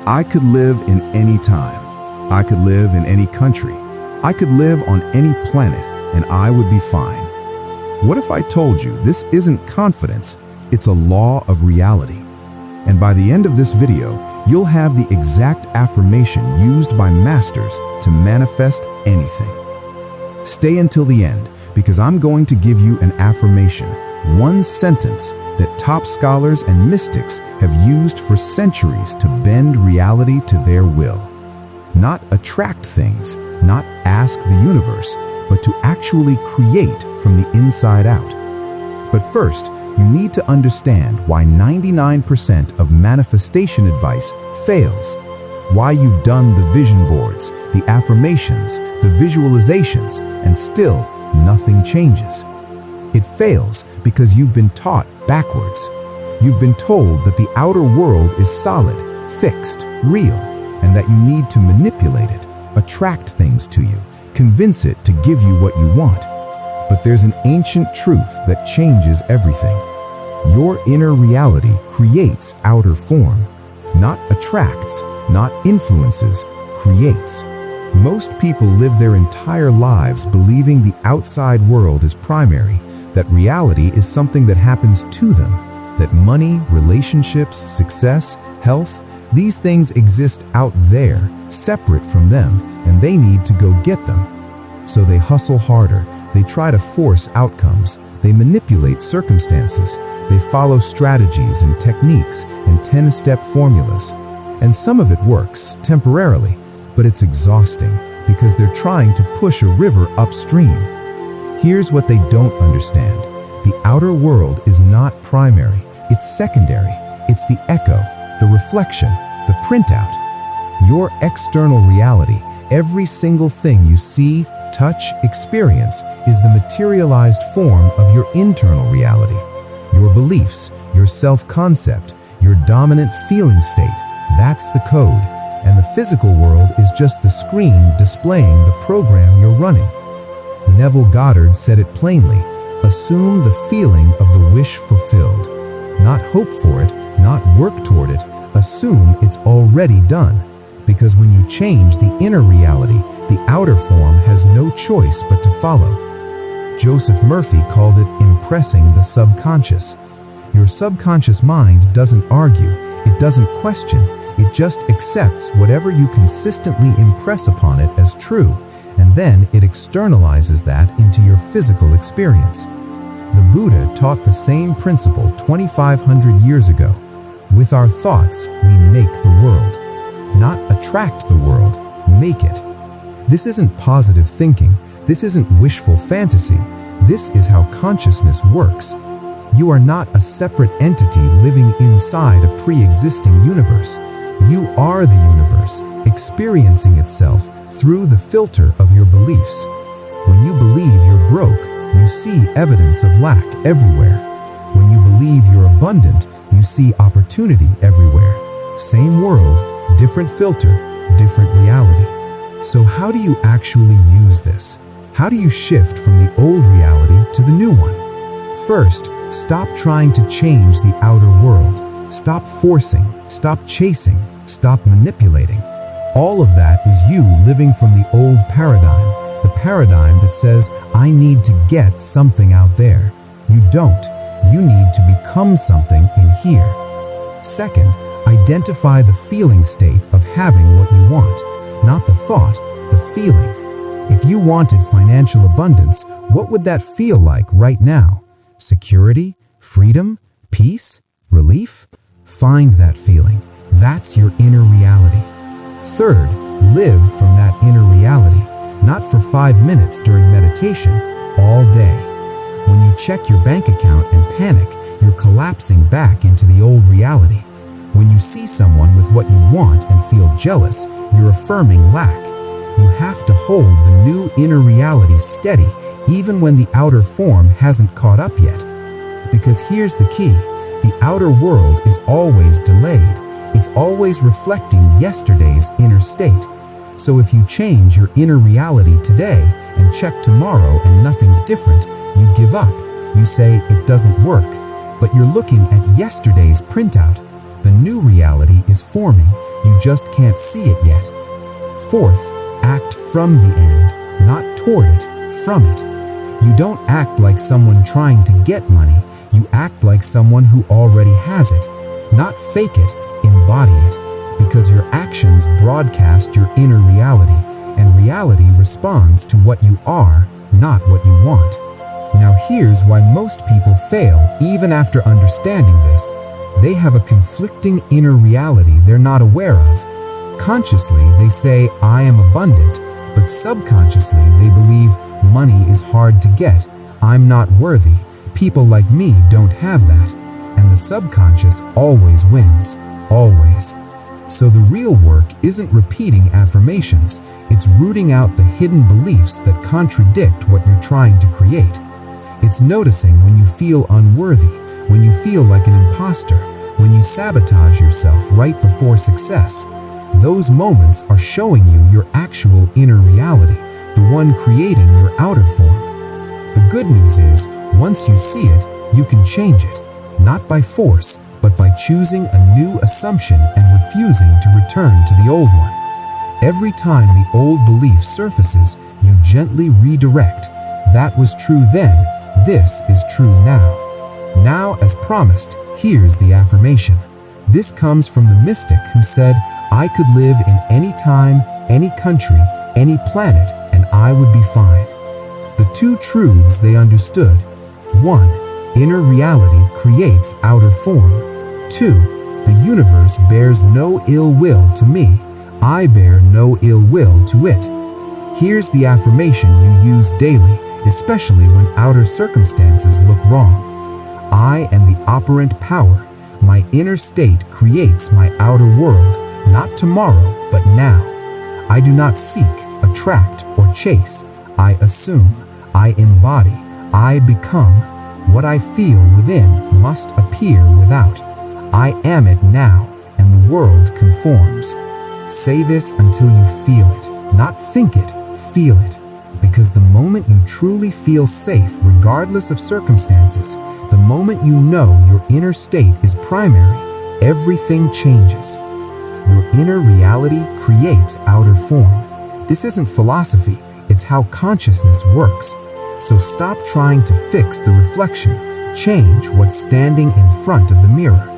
I could live in any time. I could live in any country. I could live on any planet and I would be fine. What if I told you this isn't confidence, it's a law of reality? And by the end of this video, you'll have the exact affirmation used by masters to manifest anything. Stay until the end, because I'm going to give you an affirmation, one sentence that top scholars and mystics have used for centuries to bend reality to their will. Not attract things, not ask the universe, but to actually create from the inside out. But first, you need to understand why 99% of manifestation advice fails. Why you've done the vision boards, the affirmations, the visualizations, and still nothing changes. It fails because you've been taught backwards. You've been told that the outer world is solid, fixed, real, and that you need to manipulate it, attract things to you, convince it to give you what you want. But there's an ancient truth that changes everything. Your inner reality creates outer form, not attracts, not influences, creates. Most people live their entire lives believing the outside world is primary, that reality is something that happens to them, that money, relationships, success, health, these things exist out there, separate from them, and they need to go get them. So they hustle harder, they try to force outcomes, they manipulate circumstances, they follow strategies and techniques and 10-step formulas. And some of it works, temporarily, but it's exhausting because they're trying to push a river upstream. Here's what they don't understand. The outer world is not primary, it's secondary. It's the echo, the reflection, the printout. Your external reality, every single thing you see, touch, experience, is the materialized form of your internal reality. Your beliefs, your self-concept, your dominant feeling state, that's the code. And the physical world is just the screen displaying the program you're running. Neville Goddard said it plainly, assume the feeling of the wish fulfilled. Not hope for it, not work toward it, assume it's already done. Because when you change the inner reality, the outer form has no choice but to follow. Joseph Murphy called it impressing the subconscious. Your subconscious mind doesn't argue, it doesn't question, it just accepts whatever you consistently impress upon it as true, and then it externalizes that into your physical experience. The Buddha taught the same principle 2,500 years ago. With our thoughts, we make the world. Not attract the world, make it. This isn't positive thinking. This isn't wishful fantasy. This is how consciousness works. You are not a separate entity living inside a pre-existing universe. You are the universe, experiencing itself through the filter of your beliefs. When you believe you're broke, you see evidence of lack everywhere. When you believe you're abundant, you see opportunity everywhere. Same world, different filter, different reality. So how do you actually use this? How do you shift from the old reality to the new one? First, stop trying to change the outer world. Stop forcing, stop chasing, stop manipulating. All of that is you living from the old paradigm, the paradigm that says, I need to get something out there. You don't. You need to become something in here. Second, identify the feeling state of having what you want, not the thought, the feeling. If you wanted financial abundance, what would that feel like right now? Security, freedom, peace, relief? Find that feeling. That's your inner reality. Third, live from that inner reality, not for 5 minutes during meditation, all day. When you check your bank account and panic, you're collapsing back into the old reality. When you see someone with what you want and feel jealous, you're affirming lack. You have to hold the new inner reality steady, even when the outer form hasn't caught up yet. Because here's the key, the outer world is always delayed. It's always reflecting yesterday's inner state. So if you change your inner reality today and check tomorrow and nothing's different, you give up. You say it doesn't work, but you're looking at yesterday's printout. The new reality is forming. You just can't see it yet. Fourth, act from the end, not toward it, from it. You don't act like someone trying to get money. You act like someone who already has it. Not fake it, embody it. Because your actions broadcast your inner reality, and reality responds to what you are, not what you want. Now here's why most people fail even after understanding this. They have a conflicting inner reality they're not aware of. Consciously, they say, I am abundant, but subconsciously, they believe money is hard to get, I'm not worthy, people like me don't have that, and the subconscious always wins, always. So the real work isn't repeating affirmations, it's rooting out the hidden beliefs that contradict what you're trying to create. It's noticing when you feel unworthy, when you feel like an imposter, when you sabotage yourself right before success. Those moments are showing you your actual inner reality, the one creating your outer form. The good news is, once you see it, you can change it, not by force, but by choosing a new assumption and refusing to return to the old one. Every time the old belief surfaces, you gently redirect. That was true then, this is true now. Now, as promised, here's the affirmation. This comes from the mystic who said, I could live in any time, any country, any planet, and I would be fine. The two truths they understood. 1. Inner reality creates outer form. 2. The universe bears no ill will to me. I bear no ill will to it. Here's the affirmation you use daily, especially when outer circumstances look wrong. I am the operant power. My inner state creates my outer world, not tomorrow, but now. I do not seek, attract, or chase. I assume, I embody, I become. What I feel within must appear without. I am it now, and the world conforms. Say this until you feel it, not think it, feel it. Because the moment you truly feel safe, regardless of circumstances, the moment you know your inner state is primary, everything changes. Your inner reality creates outer form. This isn't philosophy, it's how consciousness works. So stop trying to fix the reflection, change what's standing in front of the mirror.